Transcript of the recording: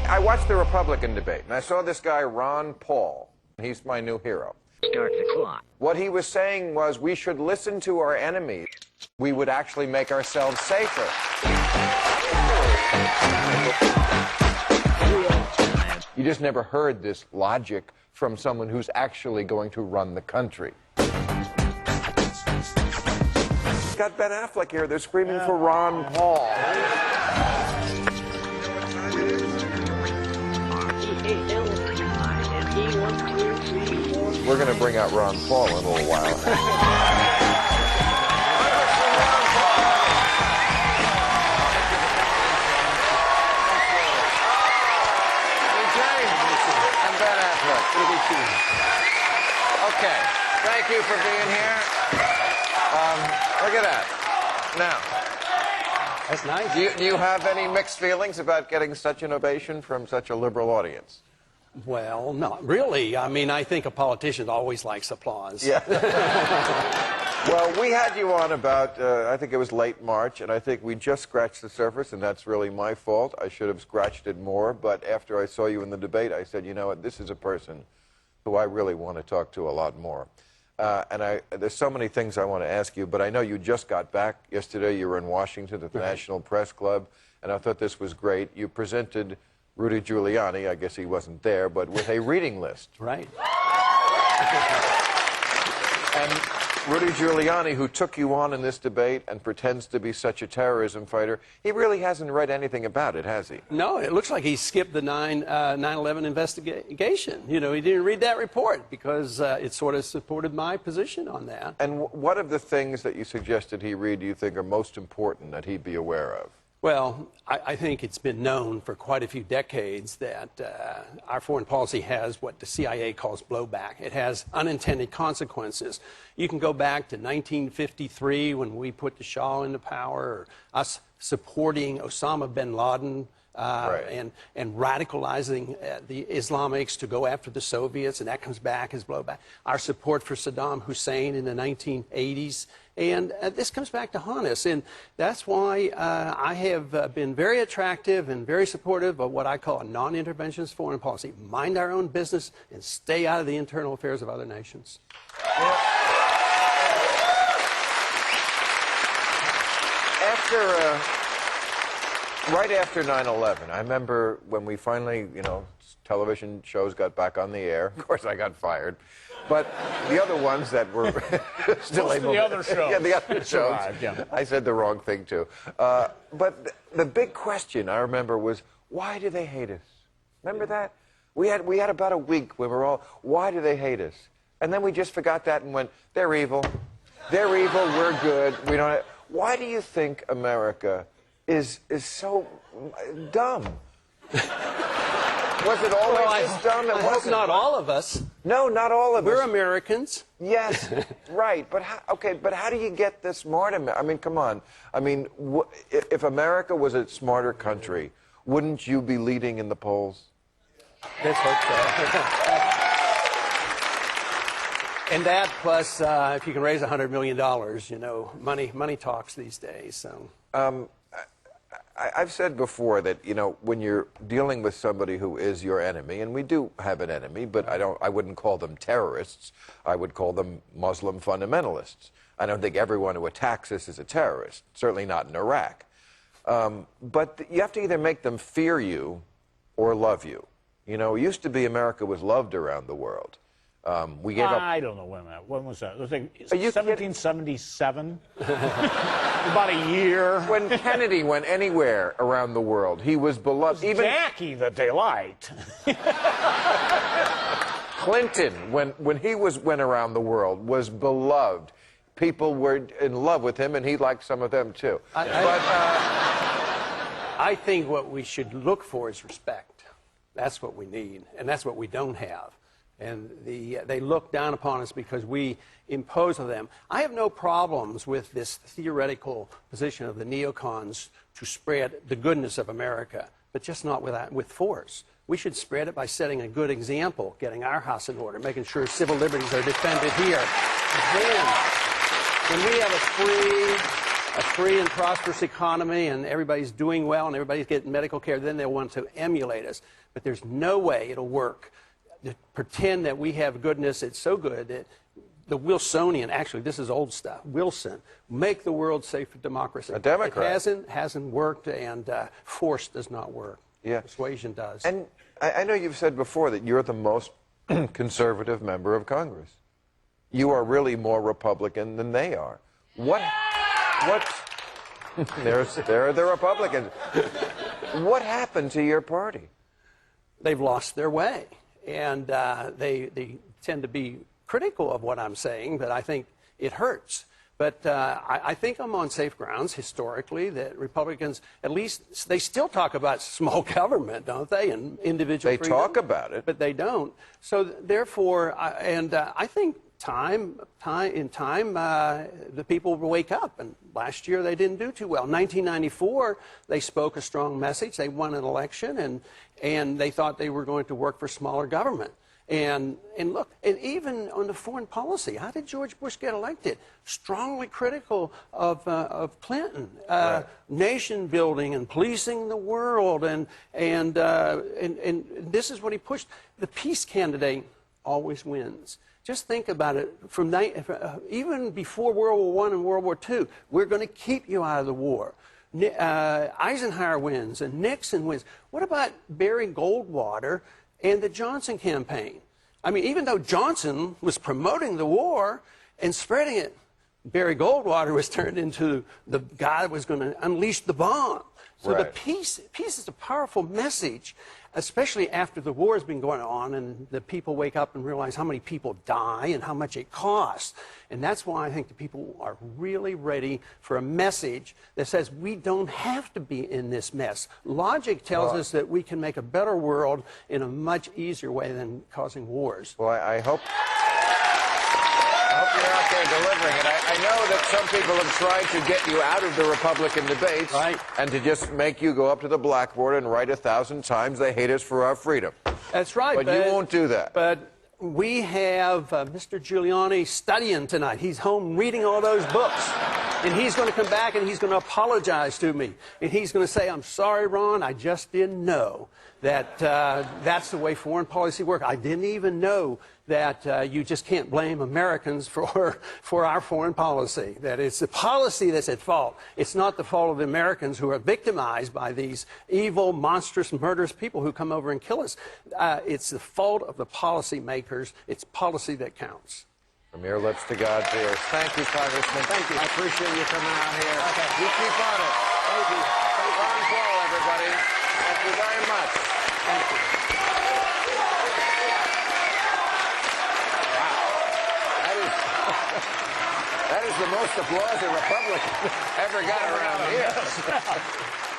I watched the Republican debate, and I saw this guy, Ron Paul. He's my new hero. Start the clock. What he was saying was we should listen to our enemies. We would actually make ourselves safer. You just never heard this logic from someone who's actually going to run the country. Got Ben Affleck here. They're screaming for Ron Paul. We're going to bring out Ron Paul in a little while. And Ben Affleck. Okay, thank you for being here. Look at that. Now, that's nice. Do you have any mixed feelings about getting such an ovation from such a liberal audience? Well, not really. I mean, I think a politician always likes applause. Yeah. Well, we had you on about, I think it was late March, and I think we just scratched the surface, and that's really my fault. I should have scratched it more, but after I saw you in the debate, I said, you know what, this is a person who I really want to talk to a lot more. There's so many things I want to ask you, but I know you just got back yesterday. You were in Washington at the National Press Club, and I thought this was great. You presented Rudy Giuliani, I guess he wasn't there, but with a reading list. Right. And Rudy Giuliani, who took you on in this debate and pretends to be such a terrorism fighter, he really hasn't read anything about it, has he? No, it looks like he skipped the 9/11 investigation. You know, he didn't read that report because it sort of supported my position on that. And what of the things that you suggested he read do you think are most important that he be aware of? Well, I think it's been known for quite a few decades that our foreign policy has what the CIA calls blowback. It has unintended consequences. You can go back to 1953 when we put the Shah into power, or us supporting Osama bin Laden right. and radicalizing the Islamics to go after the Soviets, and that comes back as blowback. Our support for Saddam Hussein in the 1980s. And this comes back to haunt us, and that's why I have been very attractive and very supportive of what I call a non-interventionist foreign policy. Mind our own business and stay out of the internal affairs of other nations. Right after 9/11, I remember when we finally, you know, television shows got back on the air. Of course, I got fired. But the other ones that were still able the other shows. Yeah, the other shows. Yeah. I said the wrong thing, too. But the big question, I remember, was, why do they hate us? Remember that? We had about a week where we're all, why do they hate us? And then we just forgot that and went, they're evil. They're evil, we're good. We don't. Why do you think America is so dumb? Was it always this dumb? I hope not all of us. No, not all of us. We're Americans. Yes, right. But how do you get the smart America? I mean, come on. I mean, if America was a smarter country, wouldn't you be leading in the polls? Let's hope so. And that plus, if you can raise $100 million, you know, money talks these days. So. I've said before that, you know, when you're dealing with somebody who is your enemy, and we do have an enemy, but I wouldn't call them terrorists. I would call them Muslim fundamentalists. I don't think everyone who attacks us is a terrorist, certainly not in Iraq. But you have to either make them fear you or love you. You know, it used to be America was loved around the world. We gave up. I don't know when was that? It was like Are you 1777? About a year. When Kennedy went anywhere around the world, he was beloved. Even Jackie that they liked. Clinton, when he went around the world, was beloved. People were in love with him, and he liked some of them too. I think what we should look for is respect. That's what we need, and that's what we don't have. And they look down upon us because we impose on them. I have no problems with this theoretical position of the neocons to spread the goodness of America, but just not with force. We should spread it by setting a good example, getting our house in order, making sure civil liberties are defended here. Then, when we have a free and prosperous economy and everybody's doing well and everybody's getting medical care, then they'll want to emulate us. But there's no way it'll work to pretend that we have goodness. It's so good that the Wilsonian, actually, this is old stuff, Wilson, make the world safe for democracy. A Democrat. It hasn't worked, and force does not work. Yeah. Persuasion does. And I know you've said before that you're the most conservative member of Congress. You are really more Republican than they are. What? There are the Republicans. What happened to your party? They've lost their way, and they tend to be critical of what I'm saying, but I think it hurts. But I think I'm on safe grounds historically that Republicans, at least, they still talk about small government, don't they, and individual They freedom, talk about it. but they don't. So therefore, I think in time, the people will wake up. And last year they didn't do too well. 1994, they spoke a strong message. They won an election, and they thought they were going to work for smaller government. And look, and even on the foreign policy, how did George Bush get elected? Strongly critical of Clinton, Right. nation building and policing the world, and this is what he pushed. The peace candidate always wins. Just think about it. Even before World War I and World War II, we're going to keep you out of the war. Eisenhower wins and Nixon wins. What about Barry Goldwater and the Johnson campaign? I mean, even though Johnson was promoting the war and spreading it, Barry Goldwater was turned into the guy that was going to unleash the bomb. So Right. the peace is a powerful message, especially after the war has been going on and the people wake up and realize how many people die and how much it costs. And that's why I think the people are really ready for a message that says we don't have to be in this mess. Logic tells us that we can make a better world in a much easier way than causing wars. Well, I hope you're out there delivering it. I know that some people have tried to get you out of the Republican debates, Right. and to just make you go up to the blackboard and write 1,000 times they hate us for our freedom. That's right. But you won't do that. But we have Mr. Giuliani studying tonight. He's home reading all those books. And he's going to come back and he's going to apologize to me. And he's going to say, I'm sorry, Ron, I just didn't know that that's the way foreign policy works. I didn't even know that you just can't blame Americans for our foreign policy, that it's the policy that's at fault. It's not the fault of the Americans who are victimized by these evil, monstrous, murderous people who come over and kill us. It's the fault of the policy makers. It's policy that counts. From your lips to God's ears. Thank you, Congressman. Thank you. I appreciate you coming out here. Okay. You keep on it. Thank you. Ron Paul, everybody. Thank you very much. Thank you. That is the most applause a Republican ever got around here.